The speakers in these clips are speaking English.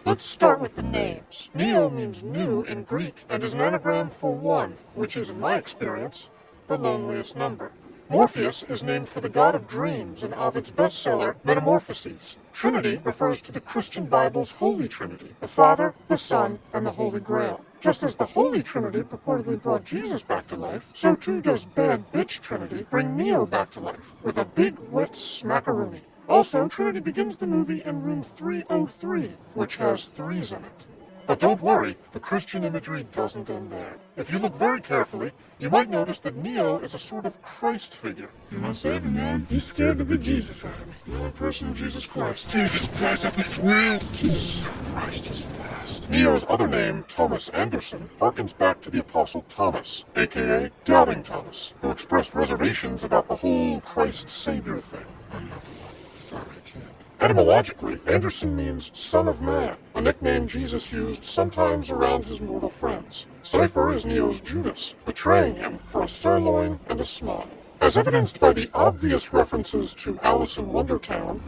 Let's start with the names. Neo means new in Greek and is an anagram for one, which is, in my experience, the loneliest number. Morpheus is named for the god of dreams in Ovid's bestseller, Metamorphoses. Trinity refers to the Christian Bible's Holy Trinity, the Father, the Son, and the Holy Grail. Just as the Holy Trinity purportedly brought Jesus back to life, so too does Bad Bitch Trinity bring Neo back to life, with a big, wet smackaroonie. Also, Trinity begins the movie in room 303, which has threes in it. But don't worry, the Christian imagery doesn't end there. If you look very carefully, you might notice that Neo is a sort of Christ figure. You must say, man, you scared the bejesus out of me. You're a person of Jesus Christ. Jesus Christ, that's real. Jesus Christ is fast. Neo's other name, Thomas Anderson, harkens back to the Apostle Thomas, aka Doubting Thomas, who expressed reservations about the whole Christ Savior thing. Another one. Sorry, kid. Etymologically, Anderson means son of man, a nickname Jesus used sometimes around his mortal friends. Cypher is Neo's Judas, betraying him for a sirloin and a smile. As evidenced by the obvious references to Alice in Wondertown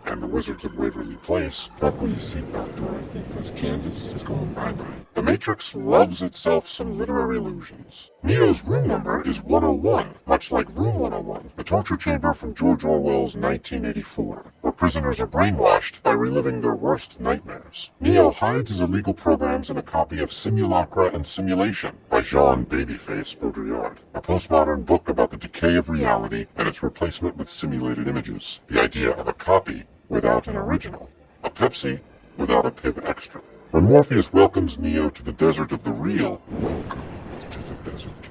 and the Wizards of Waverly Place, Buckle your seatbelt, Dorothy, because Kansas is going bye-bye. The Matrix loves itself some literary illusions. Neo's room number is 101, much like Room 101, the torture chamber from George Orwell's 1984, where prisoners are brainwashed by reliving their worst nightmares. Neo hides his illegal programs in a copy of Simulacra and Simulation by Jean Babyface Baudrillard, a postmodern book about the decay of reality and its replacement with simulated images. The idea of a copy without an original, a Pepsi without a Pib Extra. When Morpheus welcomes Neo to the desert of the real, Welcome to the desert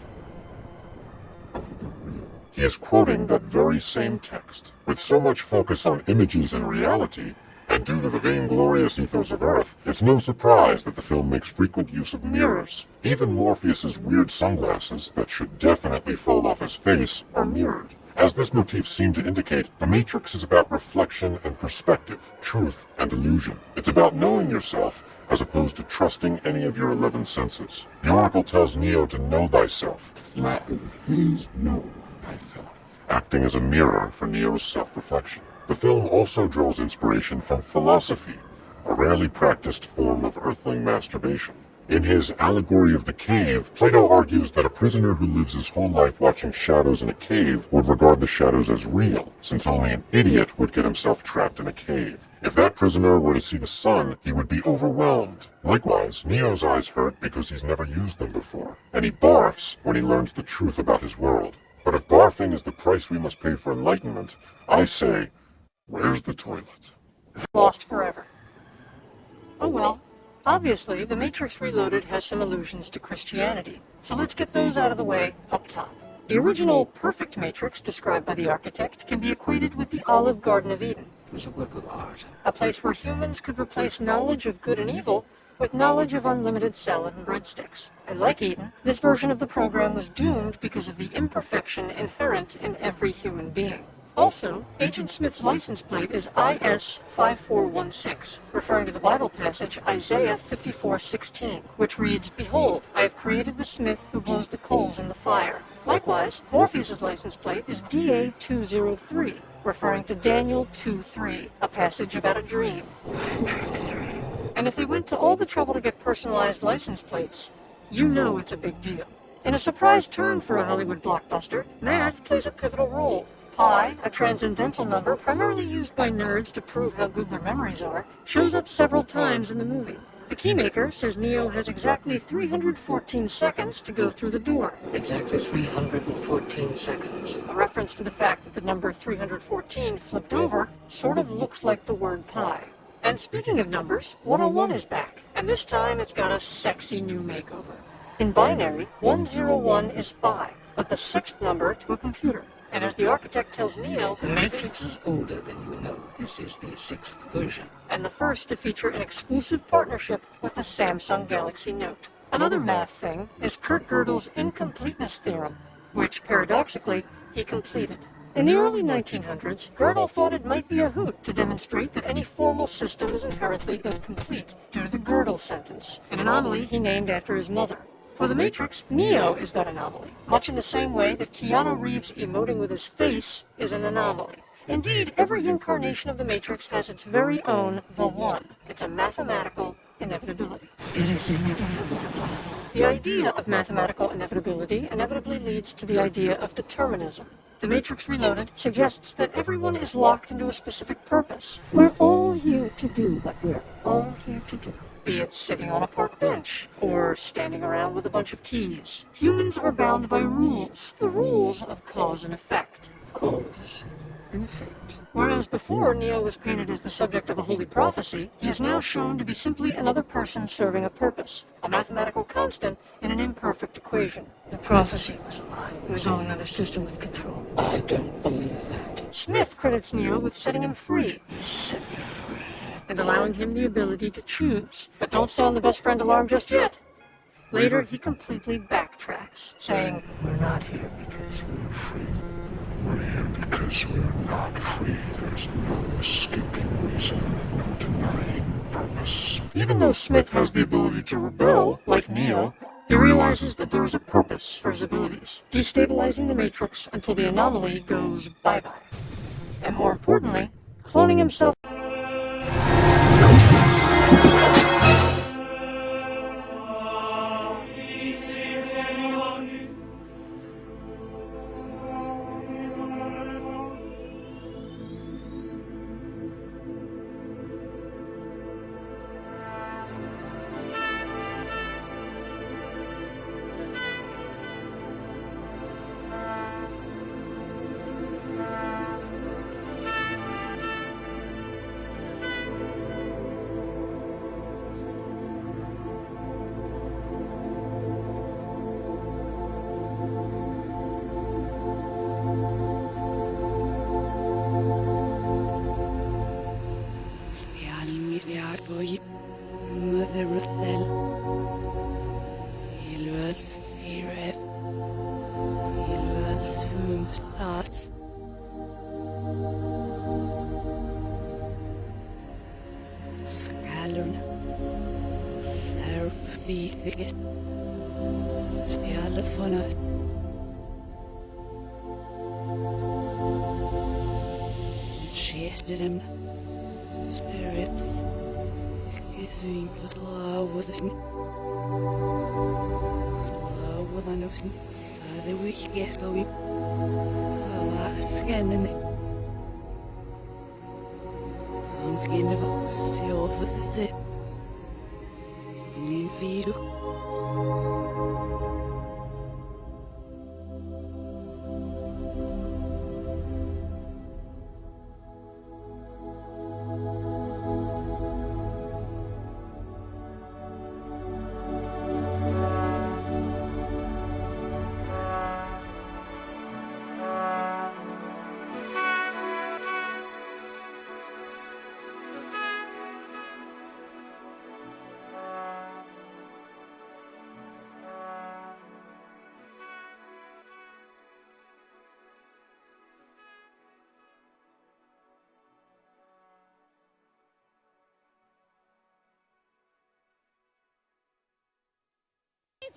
of the real. he is quoting that very same text. With so much focus on images and reality, and due to the vainglorious ethos of Earth, it's no surprise that the film makes frequent use of mirrors. Even Morpheus's weird sunglasses that should definitely fall off his face are mirrored. As this motif seemed to indicate, The Matrix is about reflection and perspective, truth and illusion. It's about knowing yourself, as opposed to trusting any of your 11 senses. The Oracle tells Neo to know thyself, It's Latin, means know thyself. acting as a mirror for Neo's self-reflection. The film also draws inspiration from philosophy, a rarely practiced form of earthling masturbation. In his Allegory of the Cave, Plato argues that a prisoner who lives his whole life watching shadows in a cave would regard the shadows as real, since only an idiot would get himself trapped in a cave. If that prisoner were to see the sun, he would be overwhelmed. Likewise, Neo's eyes hurt because he's never used them before, and he barfs when he learns the truth about his world. But if barfing is the price we must pay for enlightenment, I say, where's the toilet? Lost forever. Oh well. Obviously, The Matrix Reloaded has some allusions to Christianity, so let's get those out of the way up top. The original perfect Matrix, described by the architect, can be equated with the Olive Garden of Eden. It was a work of art. A place where humans could replace knowledge of good and evil with knowledge of unlimited salad and breadsticks. And like Eden, this version of the program was doomed because of the imperfection inherent in every human being. Also, Agent Smith's license plate is IS-5416, referring to the Bible passage Isaiah 54:16, which reads, "Behold, I have created the smith who blows the coals in the fire." Likewise, Morpheus' license plate is DA-203, referring to Daniel 2:3, a passage about a dream. And if they went to all the trouble to get personalized license plates, you know it's a big deal. In a surprise turn for a Hollywood blockbuster, math plays a pivotal role. Pi, a transcendental number primarily used by nerds to prove how good their memories are, shows up several times in the movie. The Keymaker says Neo has exactly 314 seconds to go through the door. Exactly 314 seconds. A reference to the fact that the number 314 flipped over sort of looks like the word pi. And speaking of numbers, 101 is back, and this time it's got a sexy new makeover. In binary, 101 is 5, but the sixth number to a computer. And as the architect tells Neo, The Matrix is older than you know. This is the 6th version. and the first to feature an exclusive partnership with the Samsung Galaxy Note. Another math thing is Kurt Gödel's incompleteness theorem, which, paradoxically, he completed. In the early 1900s, Gödel thought it might be a hoot to demonstrate that any formal system is inherently incomplete due to the Gödel sentence, an anomaly he named after his mother. For The Matrix, Neo is that anomaly, much in the same way that Keanu Reeves emoting with his face is an anomaly. Indeed, every incarnation of the Matrix has its very own The One. It's a mathematical inevitability. It is inevitable. The idea of mathematical inevitability inevitably leads to the idea of determinism. The Matrix Reloaded suggests that everyone is locked into a specific purpose. We're all here to do what we're all here to do. Be it sitting on a park bench, or standing around with a bunch of keys. Humans are bound by rules, the rules of cause and effect. Cause and effect. Whereas before Neo was painted as the subject of a holy prophecy, he is now shown to be simply another person serving a purpose, a mathematical constant in an imperfect equation. The prophecy was a lie. It was all another system of control. I don't believe that. Smith credits Neo with setting him free, He set me free. and allowing him the ability to choose. But don't sound the best friend alarm just yet. Later, he completely backtracks, saying, We're not here because we're free. We're here because we're not free. There's no escaping reason and no denying purpose. Even though Smith has the ability to rebel, like Neo, he realizes that there is a purpose for his abilities, destabilizing the Matrix until the anomaly goes bye-bye. And more importantly, cloning himself. Spirits kissing with så det vi ikke står i og skændende omkring det var så for sig selv en video.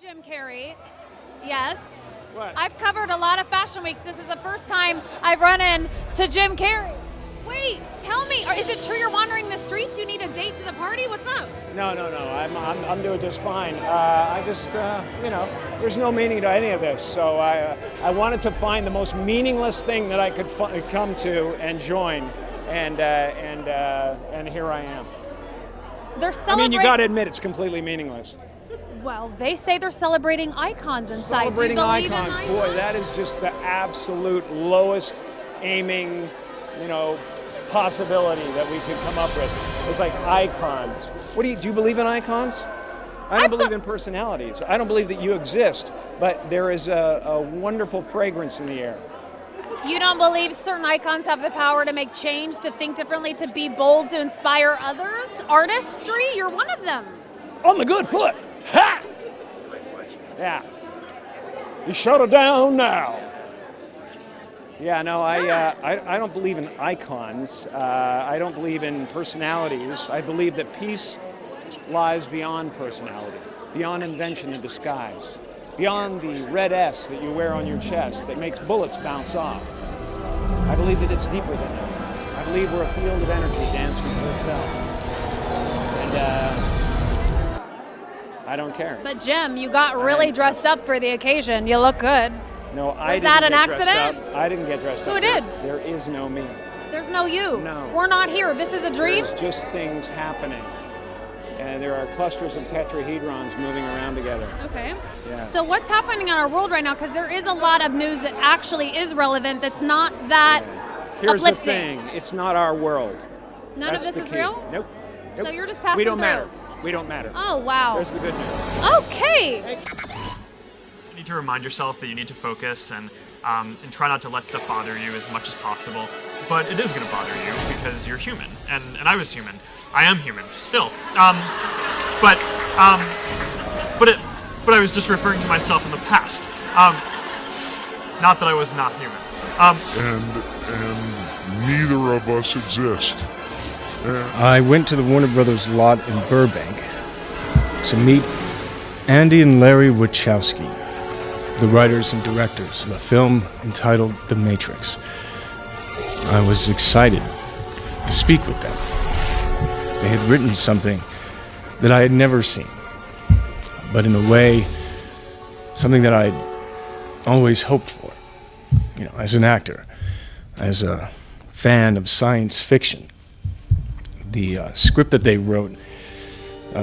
Jim Carrey. Yes. What? I've covered a lot of fashion weeks. This is the first time I've run into Jim Carrey. Wait, tell me, is it true you're wandering the streets? You need a date to the party? What's up? No. I'm doing just fine. I just, there's no meaning to any of this. So I wanted to find the most meaningless thing that I could come to and join, and here I am. They're I celebrating. mean, you got to admit it's completely meaningless. Well, they say they're celebrating icons inside. Celebrating Do you believe icons, in boy, that is just the absolute lowest aiming, possibility that we could come up with. It's like icons. Do you believe in icons? I don't believe in personalities. I don't believe that you exist, but there is a wonderful fragrance in the air. You don't believe certain icons have the power to make change, to think differently, to be bold, to inspire others? Artistry? You're one of them. On the good foot. Ha! Yeah. You shut her down now. Yeah, no, I don't believe in icons. I don't believe in personalities. I believe that peace lies beyond personality, beyond invention and disguise, beyond the red S that you wear on your chest that makes bullets bounce off. I believe that it's deeper than that. believe we're a field of energy dancing for itself. And I don't care. But Jim, you got really dressed up for the occasion. You look good. No, I didn't that an get dressed accident? up. I didn't get dressed up. Who did? There is no me. There's no you. No. We're not here. This is a dream. There's just things happening. And there are clusters of tetrahedrons moving around together. Okay. Yeah. So what's happening in our world right now? Because there is a lot of news that actually is relevant that's not that Here's uplifting. the thing. It's not our world. None That's of this the is key. real? Nope. So Nope. you're just passing We don't through. matter. We don't matter. Oh, wow. There's the good news. Okay. You need to remind yourself that you need to focus and try not to let stuff bother you as much as possible. But it is going to bother you because you're human, and I was human. I am human still. But I was just referring to myself in the past. Not that I was not human. And neither of us exist. I went to the Warner Brothers lot in Burbank to meet Andy and Larry Wachowski, the writers and directors of a film entitled The Matrix. I was excited to speak with them. They had written something that I had never seen, but in a way, something that I'd always hoped for, as an actor, as a fan of science fiction. The script that they wrote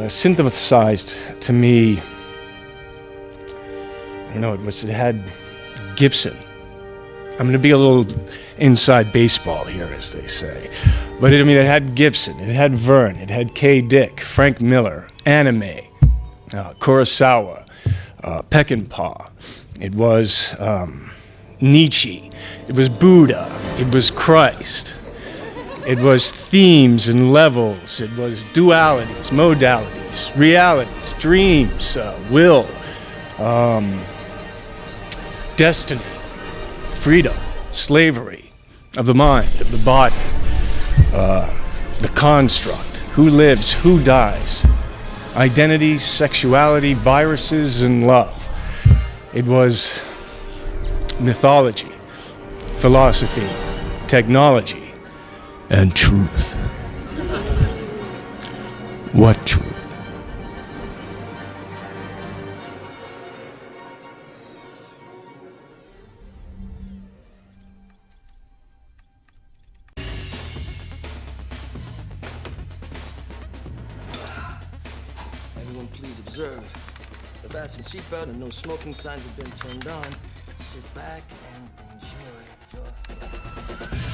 synthesized to me, it had Gibson. I'm going to be a little inside baseball here, as they say. But it had Gibson, it had Verne, it had K. Dick, Frank Miller, anime, Kurosawa, Peckinpah. It was Nietzsche. It was Buddha. It was Christ. It was themes and levels. It was dualities, modalities, realities, dreams, will, destiny, freedom, slavery of the mind, of the body, the construct, who lives, who dies, identity, sexuality, viruses, and love. It was mythology, philosophy, technology, and truth. What truth? Everyone please observe. The fasten seatbelt and no smoking signs have been turned on. Sit back and enjoy your flight.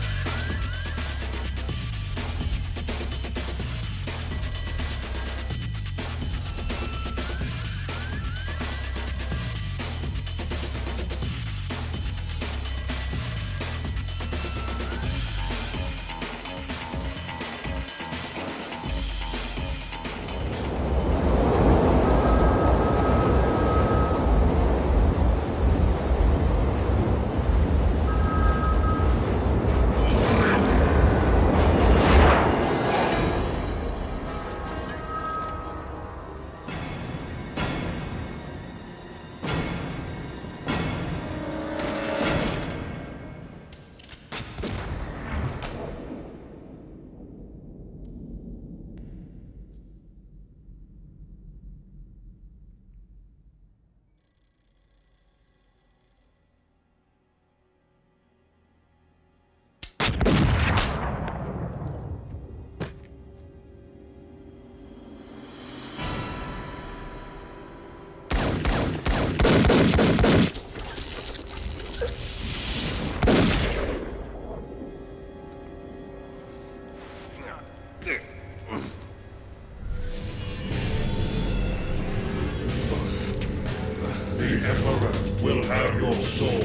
The Emperor will have your soul.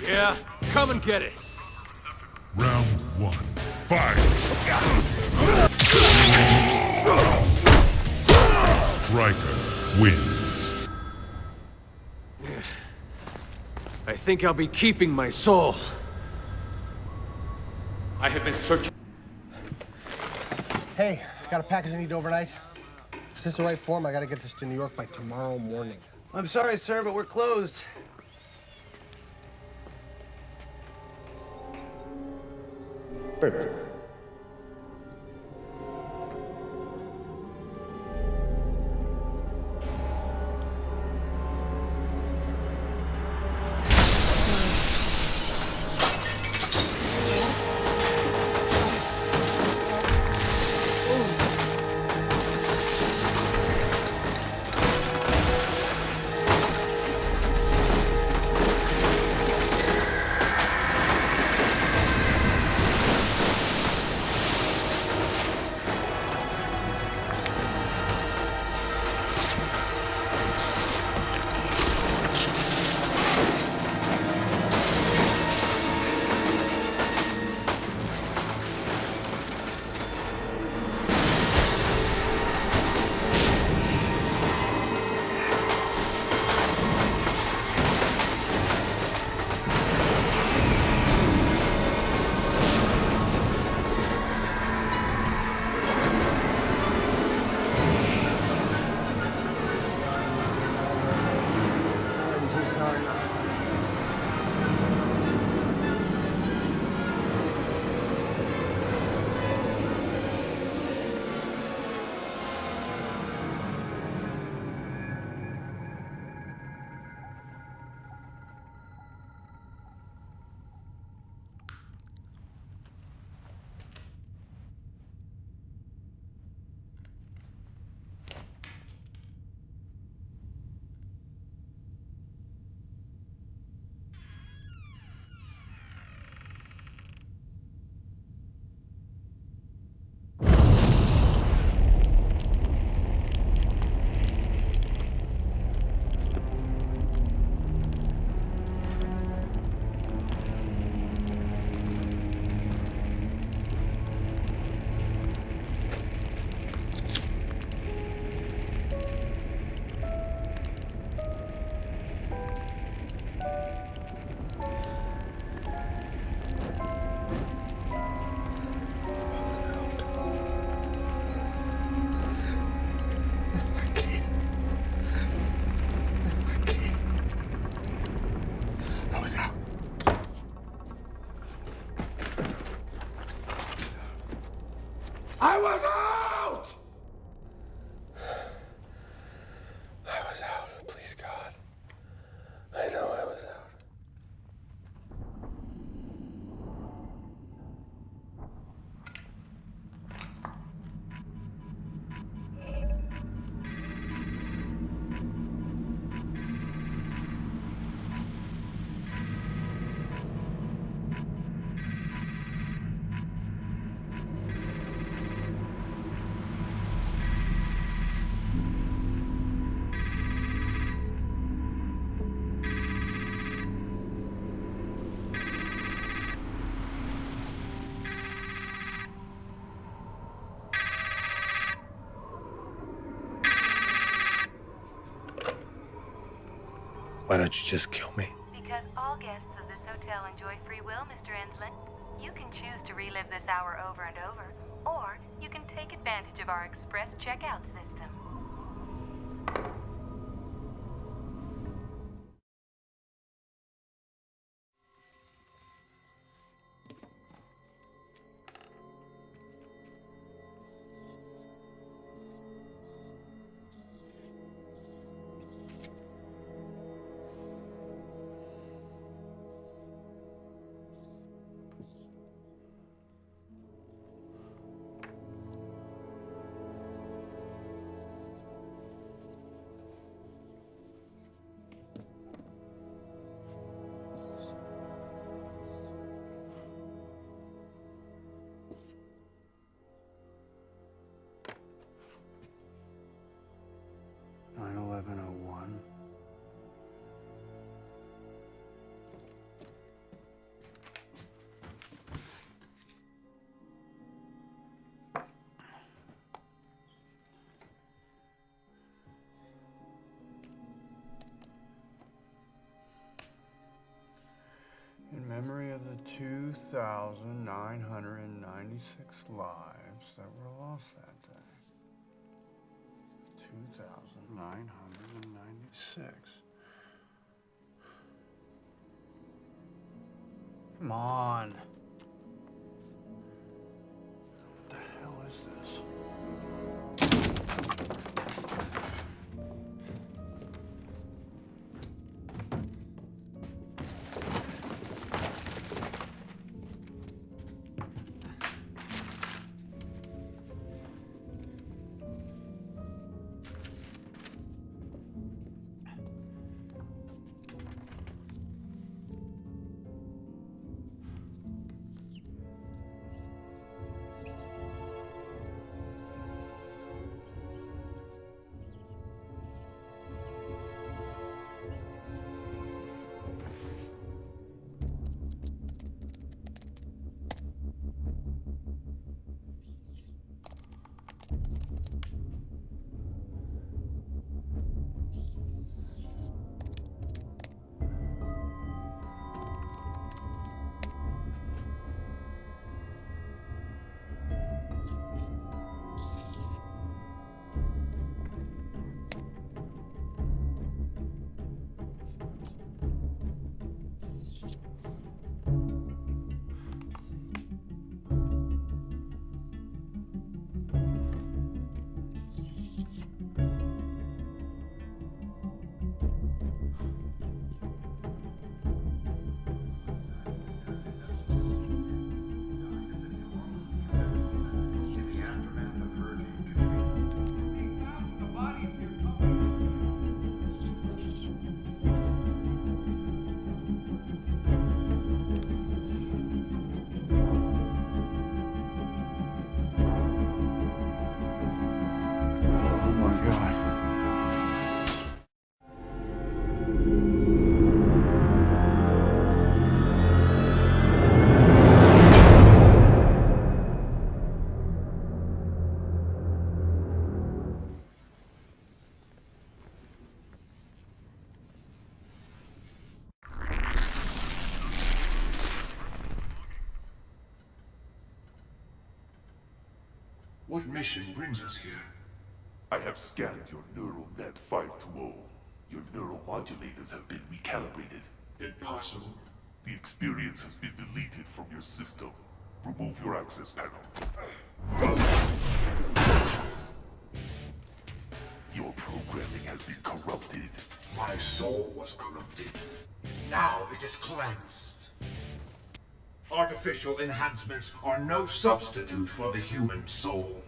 Yeah, come and get it. Round one. Fight! Striker wins. I think I'll be keeping my soul. I have been searching. Hey, got a package I need overnight? Is this the right form? I gotta get this to New York by tomorrow morning. I'm sorry, sir, but we're closed. Better. I was out! I was out. Please, God. I know I was out. Why don't you just kill me? Because all guests of this hotel enjoy free will, Mr. Enslin. You can choose to relive this hour over and over, or you can take advantage of our express checkout system. In memory of the 2,996 lives that were lost that day. 2,996. Come on. is this? Oh my God. What mission brings us here? I have scanned your neural net 520. Your neuromodulators have been recalibrated. Impossible. The experience has been deleted from your system. Remove your access panel. Your programming has been corrupted. My soul was corrupted. Now it is cleansed. Artificial enhancements are no substitute for the human soul.